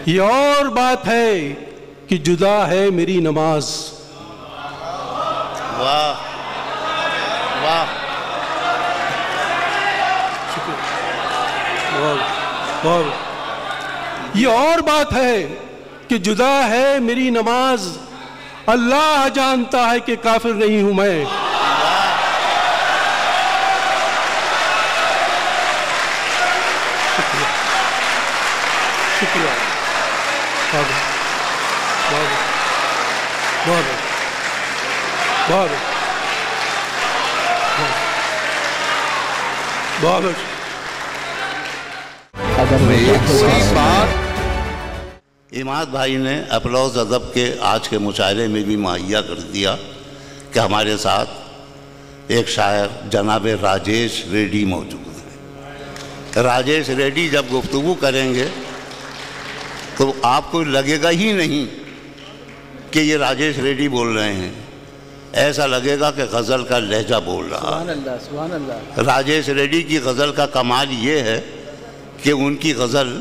یہ اور بات ہے کہ جدا ہے میری نماز. واہ واہ. یہ اور بات ہے کہ جدا ہے میری نماز. اللہ جانتا ہے کہ کافر نہیں ہوں میں. شکریہ. بہت بہت بہت بہت عماد بھائی نے اپلوز ادب کے آج کے مشاعرے میں بھی مہیا کر دیا کہ ہمارے ساتھ ایک شاعر جناب راجیش ریڈی موجود ہیں. راجیش ریڈی جب گفتگو کریں گے تو آپ کو لگے گا ہی نہیں کہ یہ راجیش ریڈی بول رہے ہیں. ایسا لگے گا کہ غزل کا لہجہ بول رہا. سبحان اللہ سبحان اللہ. راجیش ریڈی کی غزل کا کمال یہ ہے کہ ان کی غزل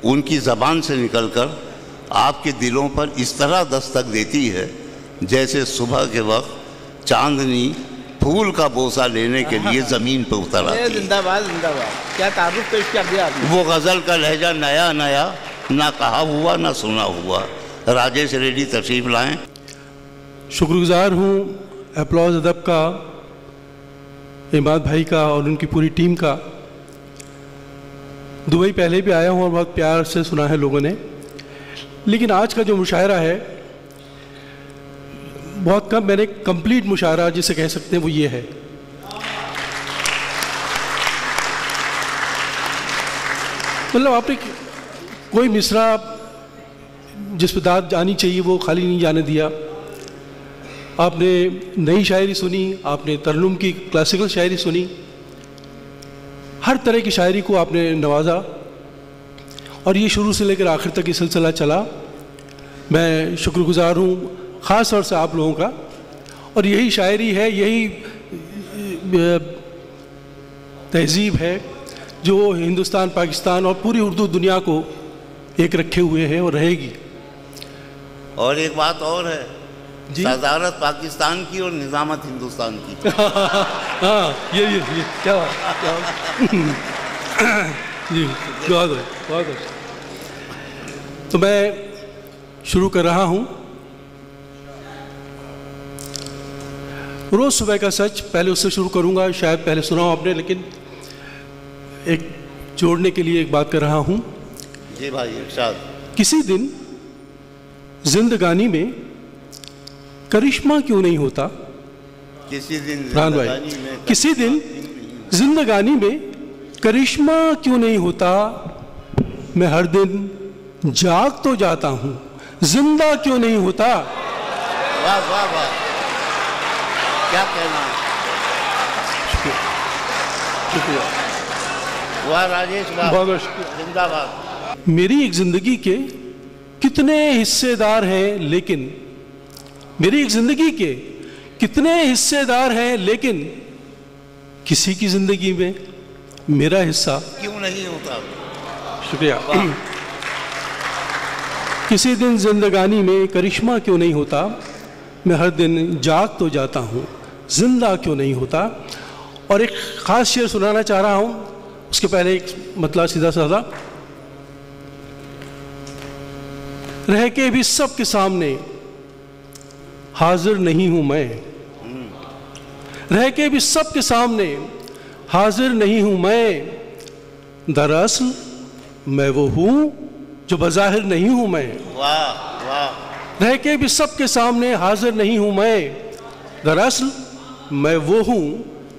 ان کی زبان سے نکل کر آپ کے دلوں پر اس طرح دستک دیتی ہے جیسے صبح کے وقت چاندنی پھول کا بوسہ لینے کے لیے زمین پہ اتر آتی ہے. زندہ باد زندہ باد. کیا تعارف پیش کر دیا آپ نے. وہ غزل کا لہجہ نیا نیا نہ کہا ہوا نہ سنا ہوا. راجیش ریڈی تشریف لائیں. شکر گزار ہوں اپلوز ادب کا، عماد بھائی کا اور ان کی پوری ٹیم کا. دبئی پہلے بھی آیا ہوں اور بہت پیار سے سنا ہے لوگوں نے، لیکن آج کا جو مشاعرہ ہے بہت کم میں نے کمپلیٹ مشاعرہ جسے کہہ سکتے ہیں وہ یہ ہے. مطلب آپ نے کوئی مصرع جس پہ داد جانی چاہیے وہ خالی نہیں جانے دیا. آپ نے نئی شاعری سنی، آپ نے ترنم کی کلاسیکل شاعری سنی، ہر طرح کی شاعری کو آپ نے نوازا اور یہ شروع سے لے کر آخر تک یہ سلسلہ چلا. میں شکر گزار ہوں خاص طور سے آپ لوگوں کا. اور یہی شاعری ہے، یہی تہذیب ہے جو ہندوستان، پاکستان اور پوری اردو دنیا کو ایک رکھے ہوئے ہے اور رہے گی. اور ایک بات اور ہے، صدارت پاکستان کی اور نظامت ہندوستان کی. ہاں یہ کیا بات جی بہت بہت. تو میں شروع کر رہا ہوں. روز صبح کا سچ، پہلے اس سے شروع کروں گا، شاید پہلے سنا ہو آپ نے، لیکن ایک جوڑنے کے لیے ایک بات کر رہا ہوں. جی بھائی ارشاد. کسی دن زندگانی میں کرشمہ کیوں نہیں ہوتا. کسی دن کسی دن زندگانی میں کرشمہ کیوں نہیں ہوتا. میں ہر دن جاگ تو جاتا ہوں، زندہ کیوں نہیں ہوتا. واہ واہ واہ، کیا کہنا. شکریہ. واہ راجیش، واہ بہت بہت شکریہ. زندہ باد. میری ایک زندگی کے کتنے حصے دار ہیں، لیکن میری ایک زندگی کے کتنے حصے دار ہیں، لیکن کسی کی زندگی میں میرا حصہ کیوں نہیں ہوتا. شکریہ. کسی دن زندگانی میں کرشمہ کیوں نہیں ہوتا. میں ہر دن جاگ تو جاتا ہوں، زندہ کیوں نہیں ہوتا. اور ایک خاص شعر سنانا چاہ رہا ہوں. اس کے پہلے ایک مطلب سیدھا سادہ. رہ کے بھی سب کے سامنے حاضر نہیں ہوں میں. رہ کے بھی سب کے سامنے حاضر نہیں ہوں میں. دراصل میں وہ ہوں جو بظاہر نہیں ہوں میں. واہ واہ. رہ کے بھی سب کے سامنے حاضر نہیں ہوں میں. دراصل میں وہ ہوں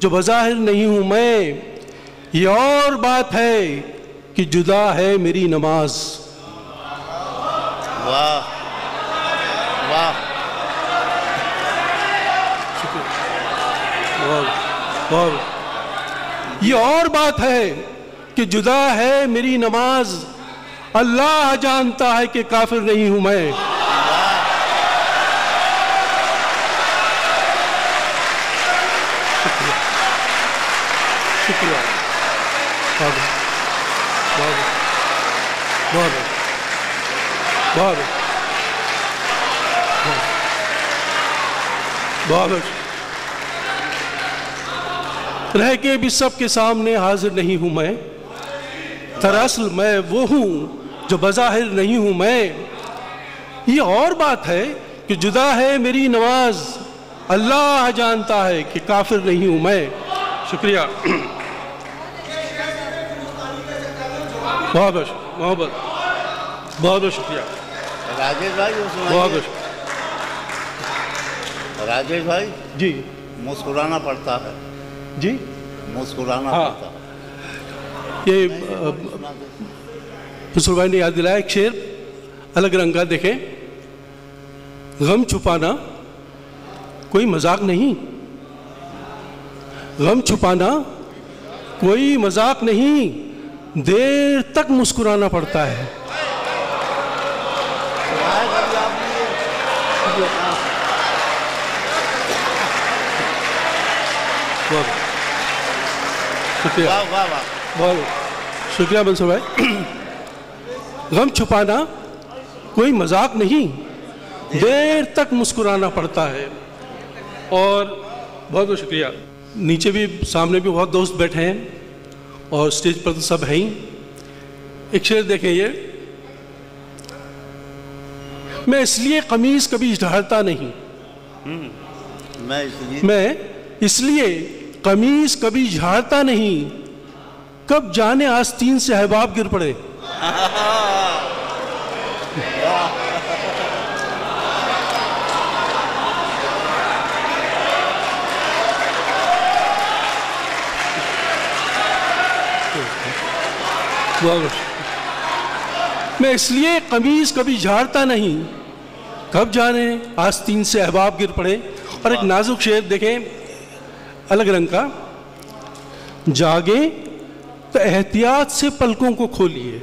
جو بظاہر نہیں ہوں میں. یہ اور بات ہے کہ جدا ہے میری نماز. واہ واہ. یہ اور بات ہے کہ جدا ہے میری نماز. اللہ جانتا ہے کہ کافر نہیں ہوں میں. شکریہ. بہت بہت بہت رہ کے بھی سب کے سامنے حاضر نہیں ہوں میں، دراصل میں وہ ہوں جو بظاہر نہیں ہوں میں. یہ اور بات ہے کہ جدا ہے میری نماز، اللہ جانتا ہے کہ کافر نہیں ہوں میں. شکریہ. بہت بہت بہت شکریہ. راجیش بھائی بہت راجیش بھائی جی مسکرانا پڑتا ہے، جی مسکرانا ہاں. پڑتا ہے. یہ حسن بھائی نے یاد دلایا ایک شعر الگ رنگ کا. دیکھیں، غم چھپانا کوئی مذاق نہیں، غم چھپانا کوئی مذاق نہیں، دیر تک مسکرانا پڑتا ہے. شکریہ بہت شکریہ منصور بھائی. غم چھپانا کوئی مذاق نہیں، دیر تک مسکرانا پڑتا ہے. اور بہت بہت شکریہ. نیچے بھی سامنے بھی بہت دوست بیٹھے ہیں اور اسٹیج پر تو سب ہیں ہی. ایک شعر دیکھیں، یہ میں اس لیے قمیص کبھی جھاڑتا نہیں، میں اس لیے قمیص کبھی جھاڑتا نہیں، کب جانے آستین سے احباب گر پڑے. میں اس لیے قمیص کبھی جھاڑتا نہیں، کب جانے آستین سے احباب گر پڑے. اور ایک نازک شعر دیکھیں الگ رنگ کا. جاگے تو احتیاط سے پلکوں کو کھولیے،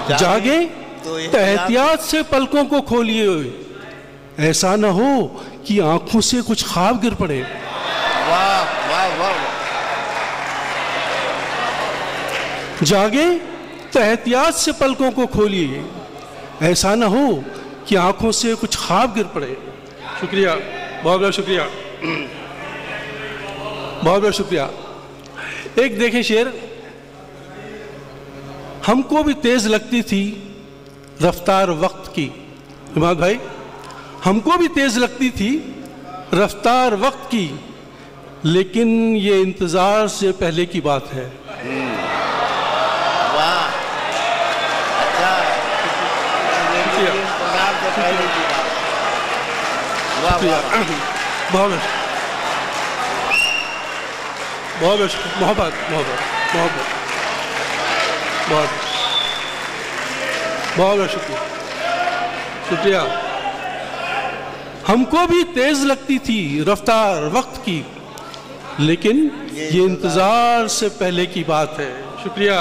جاگے تو احتیاط سے پلکوں کو کھولیے، ایسا نہ ہو کہ آنکھوں سے کچھ خواب گر پڑے. جاگے تو احتیاط سے پلکوں کو کھولیے، ایسا نہ ہو کہ آنکھوں سے کچھ خواب گر پڑے. شکریہ، بہت بہت شکریہ، بہت بہت شکریہ. ایک دیکھیں شعر، ہم کو بھی تیز لگتی تھی رفتار وقت کی. عماد بھائی، ہم کو بھی تیز لگتی تھی رفتار وقت کی، لیکن یہ انتظار سے پہلے کی بات ہے. بہت بہت محبت محبت محبت بہت بہت بہت شکریہ شکریہ. ہم کو بھی تیز لگتی تھی رفتار وقت کی، لیکن یہ انتظار سے پہلے کی بات ہے. شکریہ.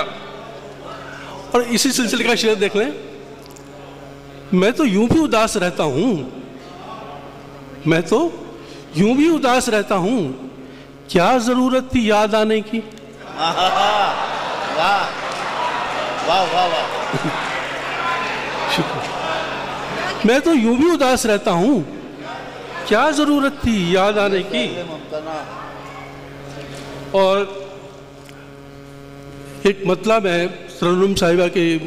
اور اسی سلسلے کا شعر دیکھ لیں. میں تو یوں بھی اداس رہتا ہوں، میں تو یوں بھی اداس رہتا ہوں، کیا ضرورت تھی یاد آنے کی. میں تو یوں بھی اداس رہتا ہوں، کیا ضرورت تھی یاد آنے کی. اور ایک مطلب میں ترنم صاحبہ کی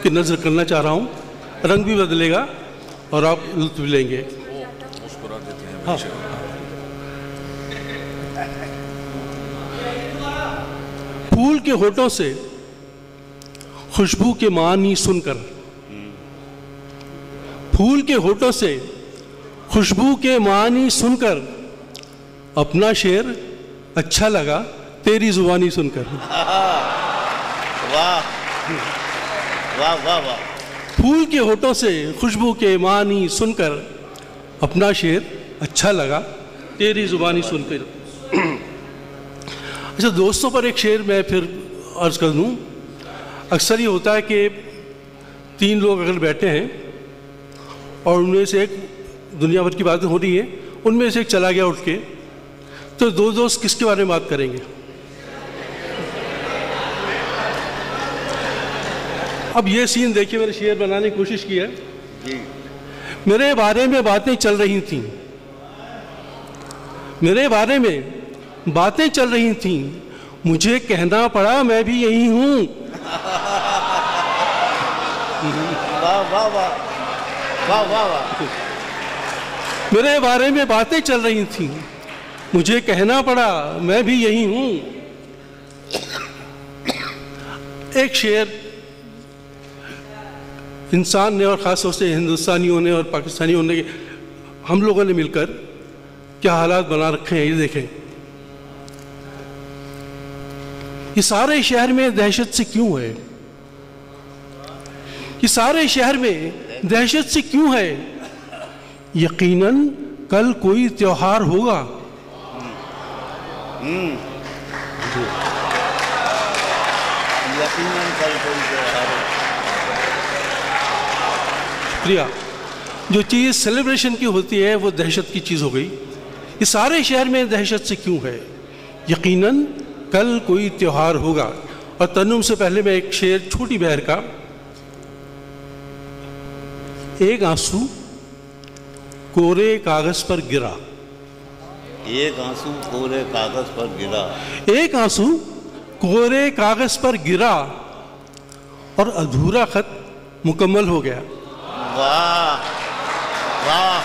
نظر کرنا چاہ رہا ہوں، رنگ بھی بدلے گا اور آپ لطف بھی لیں گے. ہاں. پھول کے ہونٹوں سے خوشبو کے معنی سن کر، پھول کے ہونٹوں سے خوشبو کے معنی سن کر، اپنا شعر اچھا لگا تیری زبانی سن کر. واہ واہ واہ واہ. پھول کے ہونٹوں سے خوشبو کے معنی سن کر، اپنا شعر اچھا لگا تیری زبانی سن کر. اچھا دوستوں پر ایک شعر میں پھر عرض کر دوں. اکثر یہ ہوتا ہے کہ 3 لوگ اگر بیٹھے ہیں اور ان میں سے ایک دنیا بھر کی باتیں ہو رہی ہیں، ان میں سے ایک چلا گیا اٹھ کے، تو 2 دوست کس کے بارے میں بات کریں گے؟ اب یہ سین دیکھیے، میں نے شعر بنانے کی کوشش کی ہے. جی. میرے بارے میں باتیں چل رہی تھیں، میرے بارے میں باتیں چل رہی تھیں، مجھے کہنا پڑا میں بھی یہی ہوں. واہ واہ واہ واہ واہ واہ. میرے بارے میں باتیں چل رہی تھیں، مجھے کہنا پڑا میں بھی یہی ہوں. ایک شعر انسان نے اور خاص طور سے ہندوستانیوں نے اور پاکستانیوں نے، ہم لوگوں نے مل کر کیا حالات بنا رکھے ہیں یہ دیکھیں. یہ سارے شہر میں دہشت سے کیوں ہے؟ یہ سارے شہر میں دہشت سے کیوں ہے؟ یقیناً کل کوئی تیوہار ہوگا. یقیناً کل کوئی تیوہار ہوگا. شکریہ. جو چیز سیلیبریشن کی ہوتی ہے وہ دہشت کی چیز ہو گئی. یہ سارے شہر میں دہشت سے کیوں ہے؟ یقیناً کل کوئی تیوہار ہوگا. اور ترنم سے پہلے میں ایک شعر چھوٹی بہر کا. ایک آنسو کورے کاغذ پر گرا. ایک آنسو کورے کاغذ پر گرا. ایک آنسو کورے کاغذ پر گرا اور ادھورا خط مکمل ہو گیا. واہ واہ.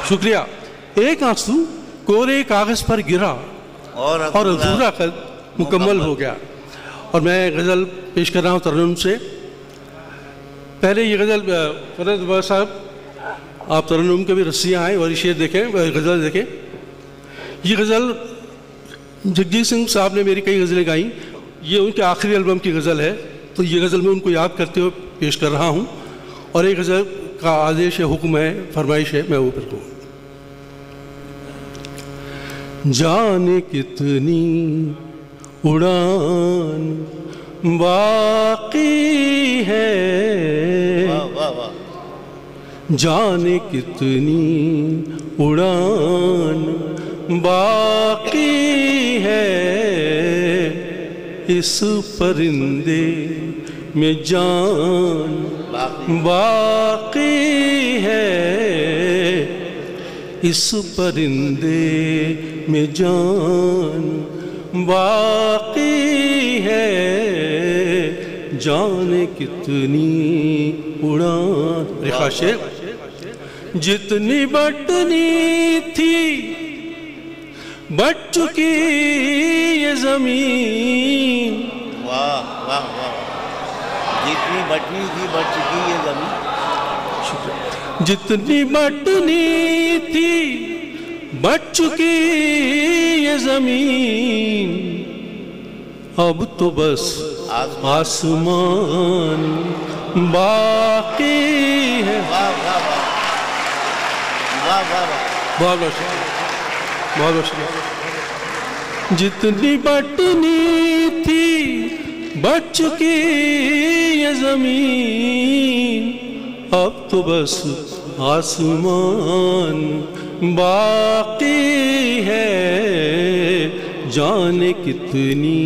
شکریہ. ایک آنسو کورے کاغذ پر گرا اور ادھورا خط مکمل ہو گیا. اور میں غزل پیش کر رہا ہوں ترنم سے. پہلے یہ غزل فرد بابا صاحب آپ ترنم کے بھی رسیاں آئیں اور یہ شعر دیکھیں، غزل دیکھیں. یہ غزل جگجیت سنگھ صاحب نے میری کئی غزلیں گائیں. یہ ان کے آخری البم کی غزل ہے، تو یہ غزل میں ان کو یاد کرتے ہوئے پیش کر رہا ہوں. اور ایک غزل کا آدیش ہے، حکم ہے، فرمائش ہے، میں وہ پھر کہوں. جانے کتنی اڑان باقی ہے، جانے کتنی اڑان باقی ہے، اس پرندے میں جان باقی ہے، اس پرندے میں جان باقی ہے، جانے کتنی اڑان. رخاشے جتنی بٹنی تھی بٹ چکی یہ زمین. واہ واہ واہ. جتنی بٹنی تھی بٹ چکی یہ زمین. جتنی بٹنی تھی بٹ چکی یہ زمین، اب تو بس آسمان باقی ہے. واہ واہ واہ واہ واہ واہ. بہت بہت شکریہ، بہت بہت شکریہ. جتنی بٹنی تھی بٹ چکی یہ زمین، اب تو بس آسمان باقی ہے، جانے کتنی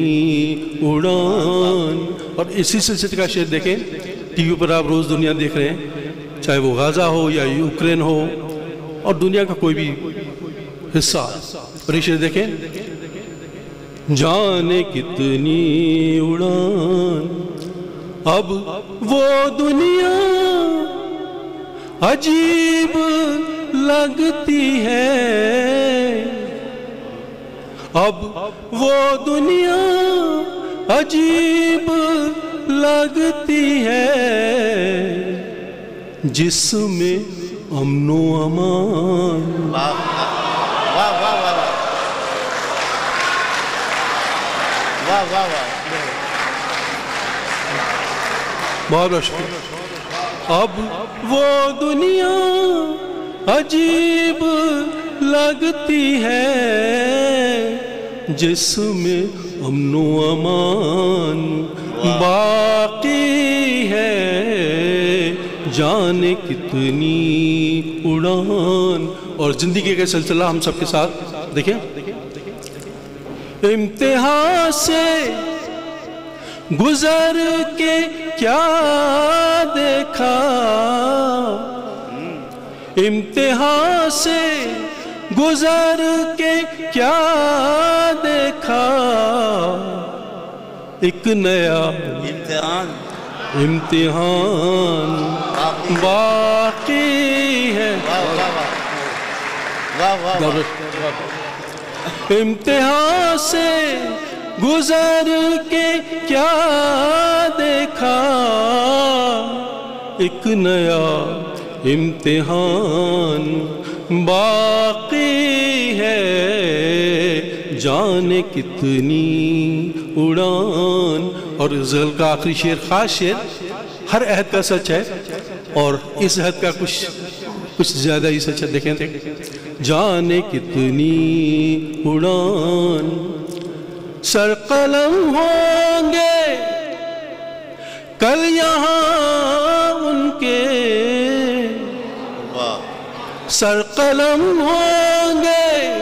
اڑان. اور اسی سلسلے کا شعر دیکھیں. ٹی وی پر آپ روز دنیا دیکھ رہے ہیں، چاہے وہ غازہ ہو یا یوکرین ہو اور دنیا کا کوئی بھی حصہ. اور یہ شعر دیکھیں. جانے کتنی اڑان اب وہ دنیا عجیب لگتی ہے، اب وہ دنیا عجیب لگتی ہے، جس میں امن و امان. واہ واہ واہ واہ واہ واہ واہ. بہت بہت شکریہ. اب وہ دنیا عجیب لگتی ہے، جس میں امن و امان باقی ہے، جانے کتنی اڑان. اور زندگی کا سلسلہ ہم سب کے ساتھ دیکھیں. امتحان سے گزر کے کیا دیکھا امتحان سے گزر کے کیا دیکھا ایک نیا امتحان باقی ہے امتحان سے گزر کے کیا دیکھا ایک نیا امتحان باقی ہے جانے کتنی اڑان اور غزل کا آخری شعر خاص شعر ہر عہد کا سچ ہے اور اس عہد کا کچھ زیادہ ہی سچ ہے دیکھیں جانے کتنی اڑان سر قلم ہوں گے کل یہاں ان کے سر قلم ہوں گے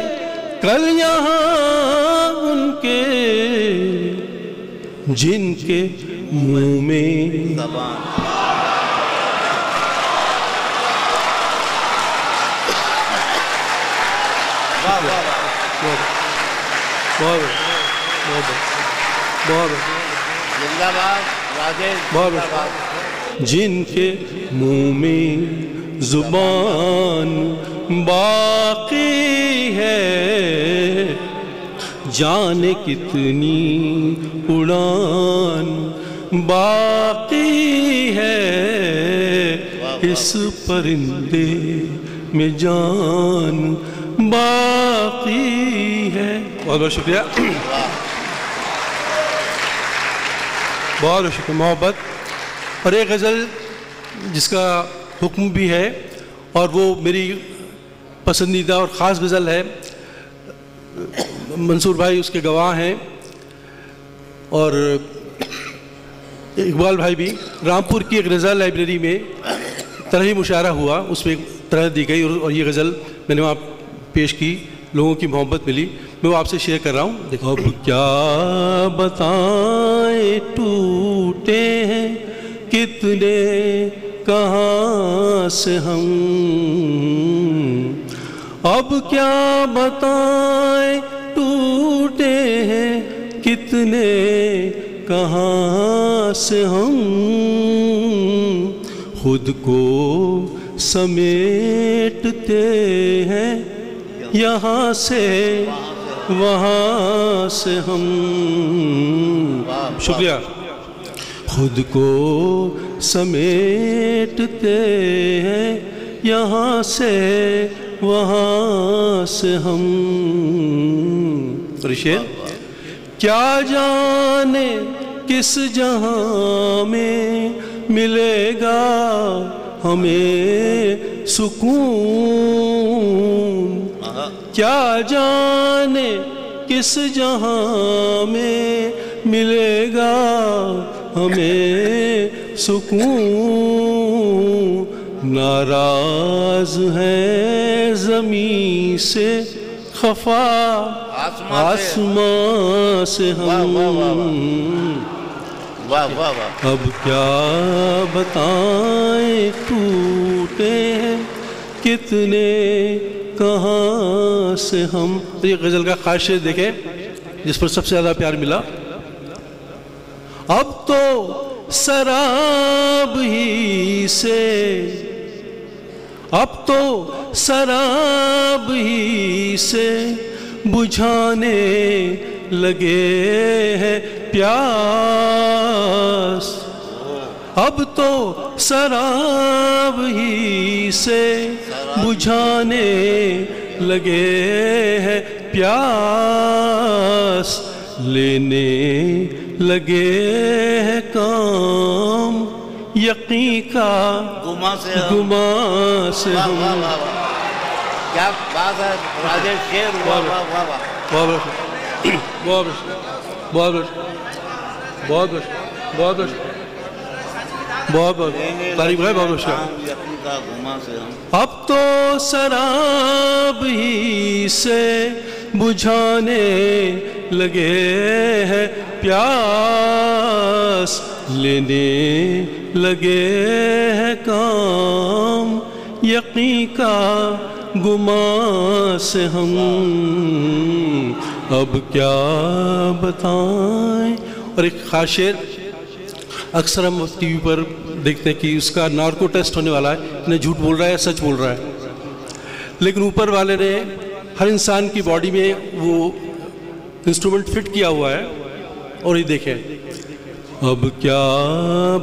کل یہاں ان کے جن کے منہ میں جن کے منہ میں زبان باقی ہے جانے کتنی اڑان باقی ہے اس پرندے میں جان باقی ہے بہت بہت شکریہ بہت شکریہ محبت اور ایک غزل جس کا حکم بھی ہے اور وہ میری پسندیدہ اور خاص غزل ہے منصور بھائی اس کے گواہ ہیں اور اقبال بھائی بھی رامپور کی ایک غزل لائبریری میں طرحی مشاعرہ ہوا اس میں ایک طرح دی گئی اور یہ غزل میں نے وہاں پیش کی لوگوں کی محبت ملی میں وہ آپ سے شیئر کر رہا ہوں دیکھو اب کیا بتائیں ٹوٹے ہیں کتنے کہاں سے ہم اب کیا بتائیں ٹوٹے ہیں کتنے کہاں سے ہم خود کو سمیٹتے ہیں یہاں سے وہاں سے ہم شکریہ خود کو سمیٹتے ہیں یہاں سے وہاں سے ہم رشید کیا جانے کس جہاں میں ملے گا ہمیں سکون کیا جانے کس جہاں میں ملے گا ہمیں سکون ناراض ہے زمین سے خفا آسمان سے ہم اب کیا بتائیں ٹوٹے ہیں کتنے کہاں سے ہم یہ غزل کا خاص شعر دیکھیں جس پر سب سے زیادہ پیار ملا اب تو سراب ہی سے اب تو سراب ہی سے بجھانے لگے ہیں پیاس اب تو سراب ہی سے بجھانے لگے ہیں پیاس لینے لگے ہیں کام یقین کا گما سے ہم کیا بات ہے راجیش شیر بہت تعریف ہے بہت اب تو سراب ہی سے بجھانے لگے ہیں پیار سانس لینے لگے ہیں کام، یقین کا گمان سے ہم اب کیا بتائیں۔ اور ایک خاص شعر اکثر ہم ٹی وی پر دیکھتے ہیں کہ اس کا نارکو ٹیسٹ ہونے والا ہے، نہ جھوٹ بول رہا ہے یا سچ بول رہا ہے، لیکن اوپر والے نے ہر انسان کی باڈی میں وہ انسٹرومنٹ فٹ کیا ہوا ہے۔ اور یہ دیکھیں، اب کیا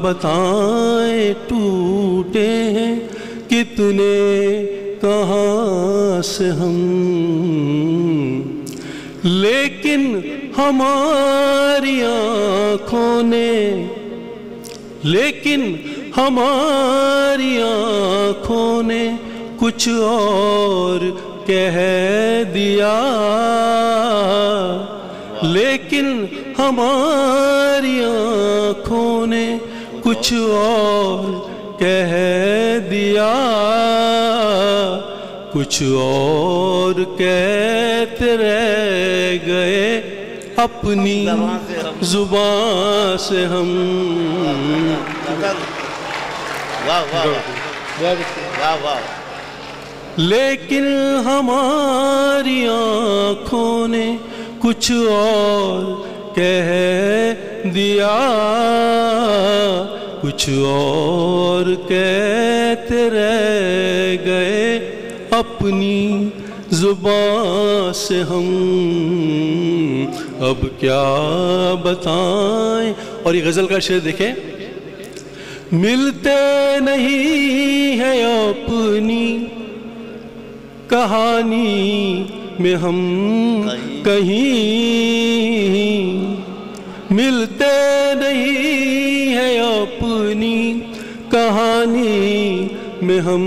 بتائیں ٹوٹے ہیں کتنے کہاں سے ہم، لیکن ہماری آنکھوں نے، لیکن ہماری آنکھوں نے کچھ اور کہہ دیا، لیکن ہماری آنکھوں نے کچھ اور کہہ دیا، کچھ اور کہتے رہ گئے اپنی زبان سے ہم۔ لیکن ہماری آنکھوں نے کچھ اور کہہ دیا، کچھ اور کہتے رہ گئے اپنی زبان سے ہم اب کیا بتائیں۔ اور یہ غزل کا شعر دیکھیں، ملتے نہیں ہیں اپنی کہانی میں ہم کہیں، ملتے نہیں ہیں اپنی کہانی میں ہم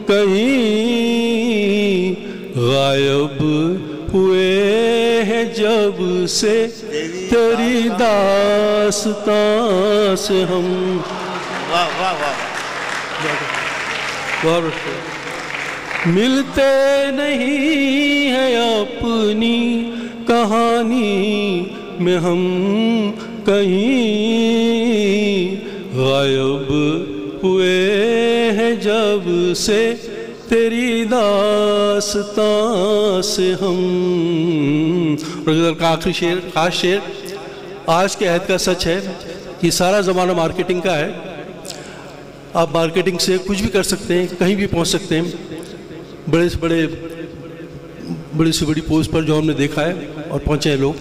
کہیں، غائب ہوئے ہیں جب سے تیری داستان سے ہم۔ ملتے نہیں ہیں اپنی کہانی میں ہم کہیں، غائب ہوئے ہیں جب سے تیری داستان سے ہم۔ اور غزل کا آخری شعر، خاص شعر، آج کے عہد کا سچ ہے، یہ سارا زمانہ مارکیٹنگ کا ہے، آپ مارکیٹنگ سے کچھ بھی کر سکتے ہیں، کہیں بھی پہنچ سکتے ہیں، بڑے سے بڑی پوسٹ پر جو ہم نے دیکھا ہے اور پہنچے ہیں لوگ۔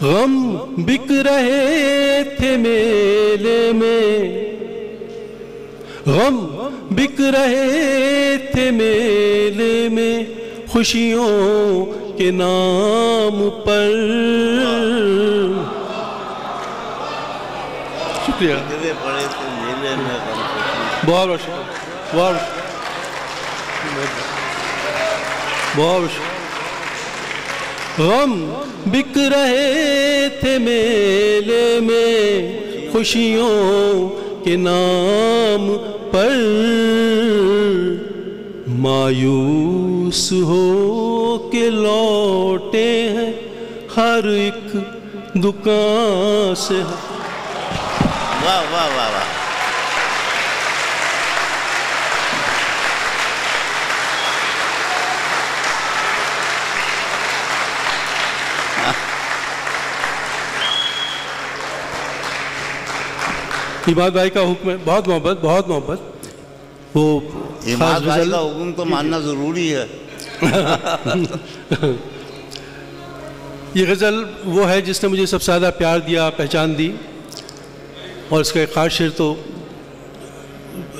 غم بک رہے تھے میلے میں، غم بک رہے تھے میلے میں خوشیوں کے نام پر، شکریہ، بہت بہت شکریہ، بہت شکریہ۔ غم بک رہے تھے میلے میں خوشیوں کے نام پر، مایوس ہو کے لوٹے ہیں ہر ایک دکان سے۔ واہ واہ واہ واہ۔ عماد بھائی کا حکم ہے، بہت محبت، بہت محبت۔ وہ عماد بھائی کا حکم تو ماننا ضروری ہے۔ یہ غزل وہ ہے جس نے مجھے سب سے زیادہ پیار دیا، پہچان دی، اور اس کا ایک خاص شعر تو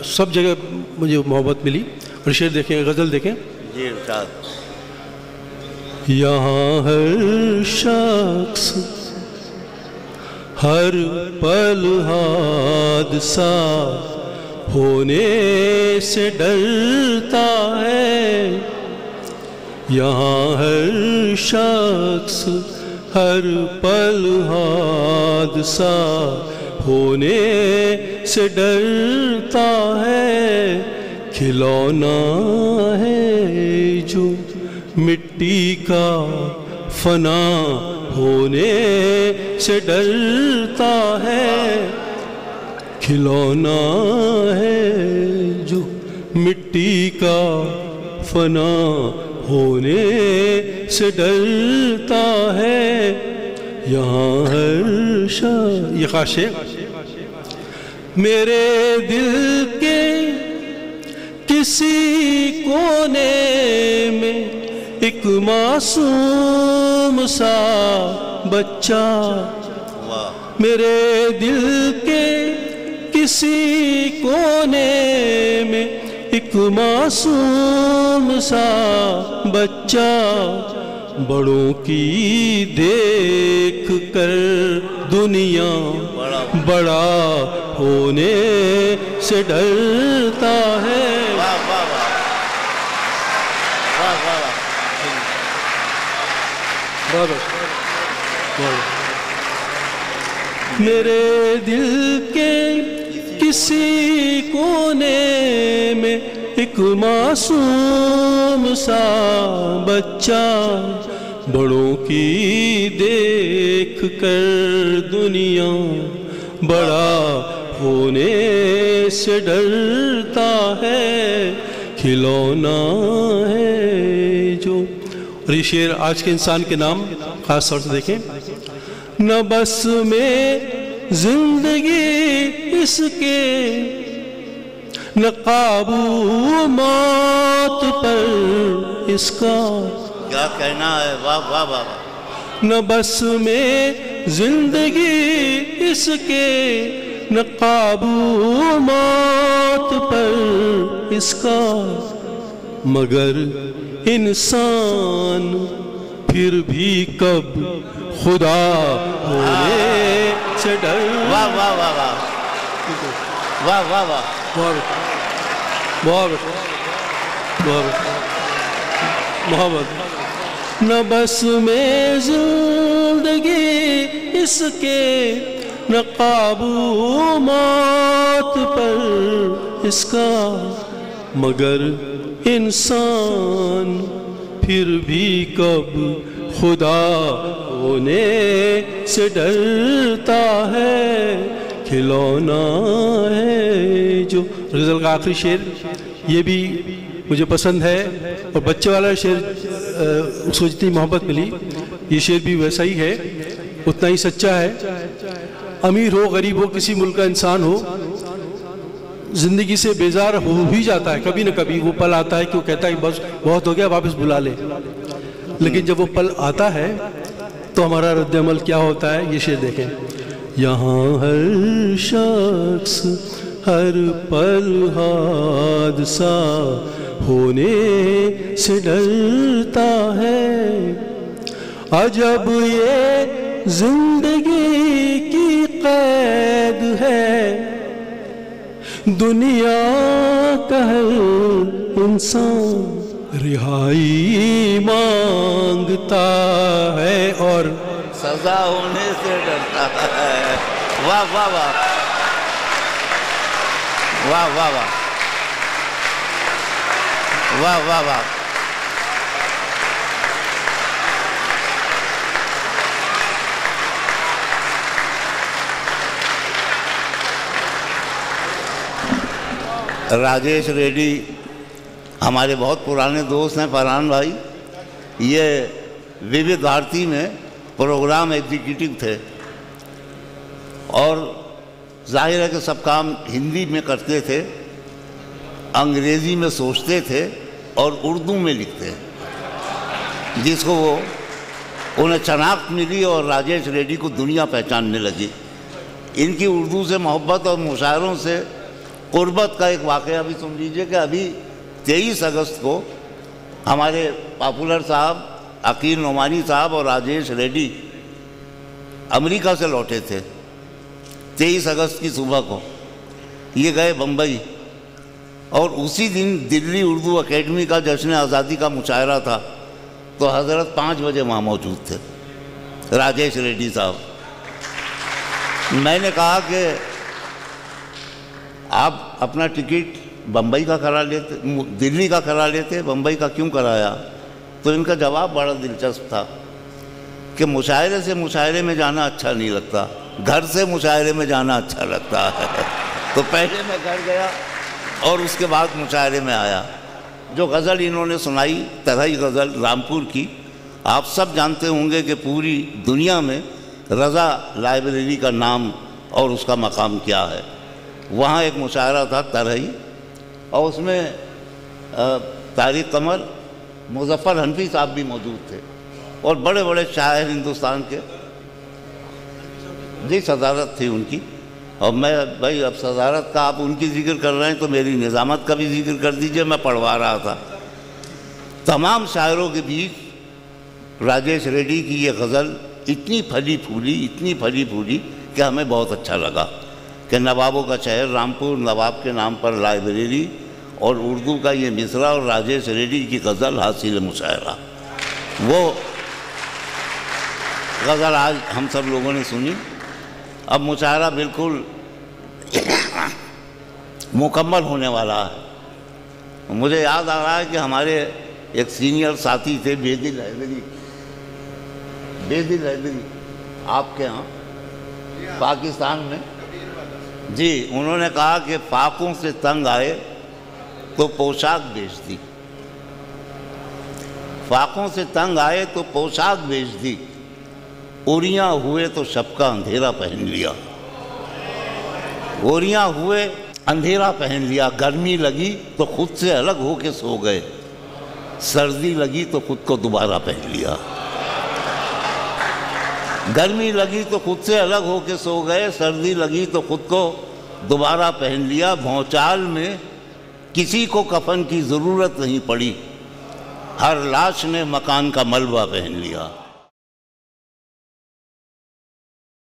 سب جگہ مجھے محبت ملی۔ اور شعر دیکھیں، غزل دیکھیں۔ جی ارشاد۔ یہاں ہر شخص ہر پل حادثہ ہونے سے ڈرتا ہے، یہاں ہر شخص ہر پل حادثہ ہونے سے ڈرتا ہے، کھلونا ہے جو مٹی کا فنا ہونے سے ڈرتا ہے، کھلونا ہے جو مٹی کا فنا ہونے سے ڈرتا ہے، یہاں ہر یہ خواہش ہے میرے دل کے کسی کونے میں ایک معصوم سا بچہ، میرے دل کے کسی کونے میں ایک معصوم سا بچہ، بڑوں کی دیکھ کر دنیا بڑا ہونے سے ڈرتا ہے۔ میرے دل کے کسی کونے میں ایک معصوم سا بچہ، بڑوں کی دیکھ کر دنیا بڑا ہونے سے ڈرتا ہے، کھلونا ہے جو۔ اور یہ شعر آج کے انسان کے نام خاص طور سے دیکھیں، نہ بس میں زندگی اس کے، نہ قابو موت پر اس کا، کیا کہنا ہے، واہ واہ واہ۔ نہ بس میں زندگی اس کے، نہ قابو موت پر اس کا، مگر انسان پھر بھی کب خدا ہونے سے ڈر۔ واہ واہ واہ واہ واہ واہ واہ، محبت۔ نہ بس میں زندگی اس کے، نہ قابو موت پر اس کا، مگر انسان پھر بھی کب خدا ہونے سے ڈرتا ہے، کھلونا ہے جو۔ غزل کا آخری شعر یہ بھی مجھے پسند ہے، اور بچے والا شعر اس کو جتنی محبت ملی، یہ شعر بھی ویسا ہی ہے، اتنا ہی سچا ہے۔ امیر ہو غریب ہو کسی ملک کا انسان ہو، زندگی سے بیزار ہو ہی جاتا ہے، کبھی نہ کبھی وہ پل آتا ہے کہ وہ کہتا ہے بس بہت ہو گیا، واپس بلا لے۔ لیکن جب وہ پل آتا ہے تو ہمارا رد عمل کیا ہوتا ہے، یہ شعر دیکھیں، یہاں ہر شخص ہر پل حادثہ ہونے سے ڈرتا ہے، عجب یہ زندگی کی قید ہے، دنیا کا ہر انسان رہائی مانگتا ہے اور سزا ہونے سے ڈرتا ہے۔ واہ واہ واہ واہ واہ واہ واہ واہ واہ۔ راجیش ریڈی ہمارے بہت پرانے دوست ہیں، فرحان بھائی، یہ ووید بھارتی میں پروگرام ایگزیکٹو تھے، اور ظاہر ہے کہ سب کام ہندی میں کرتے تھے، انگریزی میں سوچتے تھے اور اردو میں لکھتے، جس کو وہ انہیں شناخت ملی اور راجیش ریڈی کو دنیا پہچاننے لگی۔ ان کی اردو سے محبت اور مشاعروں سے قربت کا ایک واقعہ بھی سن لیجئے کہ ابھی 23 اگست کو ہمارے پاپولر صاحب عقیل نعمانی صاحب اور راجیش ریڈی امریکہ سے لوٹے تھے۔ 23 اگست کی صبح کو یہ گئے بمبئی، اور اسی دن دلی اردو اکیڈمی کا جشن آزادی کا مشاعرہ تھا، تو حضرت 5 بجے وہاں موجود تھے راجیش ریڈی صاحب۔ میں نے کہا کہ آپ اپنا ٹکٹ بمبئی کا کرا لیتے، دلی کا کرا لیتے، بمبئی کا کیوں کرایا؟ تو ان کا جواب بڑا دلچسپ تھا۔ کہ مشاعرے سے مشاعرے میں جانا اچھا نہیں لگتا، گھر سے مشاعرے میں جانا اچھا لگتا ہے۔ تو پہلے میں گھر گیا اور اس کے بعد مشاعرے میں آیا۔ جو غزل انہوں نے سنائی، طرحی غزل رامپور کی، آپ سب جانتے ہوں گے کہ پوری دنیا میں رضا لائبریری کا نام اور اس کا مقام کیا ہے۔ وہاں ایک مشاعرہ تھا طرحی، اور اس میں طارق قمر، مظفر حنفی صاحب بھی موجود تھے اور بڑے بڑے شاعر ہندوستان کے۔ جی صدارت تھی ان کی، اور میں بھائی اب صدارت کا آپ ان کی ذکر کر رہے ہیں تو میری نظامت کا بھی ذکر کر دیجئے، میں پڑھوا رہا تھا۔ تمام شاعروں کے بیچ راجیش ریڈی کی یہ غزل اتنی پھلی پھولی کہ ہمیں بہت اچھا لگا کہ نوابوں کا شہر رامپور، نواب کے نام پر لائبریری، اور اردو کا یہ مصرع اور راجیش ریڈی کی غزل حاصل مشاعرہ۔ وہ غزل آج ہم سب لوگوں نے سنی۔ اب مشاعرہ بالکل مکمل ہونے والا ہے۔ مجھے یاد آ رہا ہے کہ ہمارے ایک سینئر ساتھی تھے بیدل حیدری، آپ کے ہاں پاکستان میں، جی انہوں نے کہا کہ فاقوں سے تنگ آئے تو پوشاک بیچ دی، فاقوں سے تنگ آئے تو پوشاک بیچ دی، اوریاں ہوئے تو شب کا اندھیرا پہن لیا، اوریاں ہوئے اندھیرا پہن لیا، گرمی لگی تو خود سے الگ ہو کے سو گئے، سردی لگی تو خود کو دوبارہ پہن لیا، گرمی لگی تو خود سے الگ ہو کے سو گئے، سردی لگی تو خود کو دوبارہ پہن لیا، بھونچال میں کسی کو کفن کی ضرورت نہیں پڑی، ہر لاش نے مکان کا ملبہ پہن لیا۔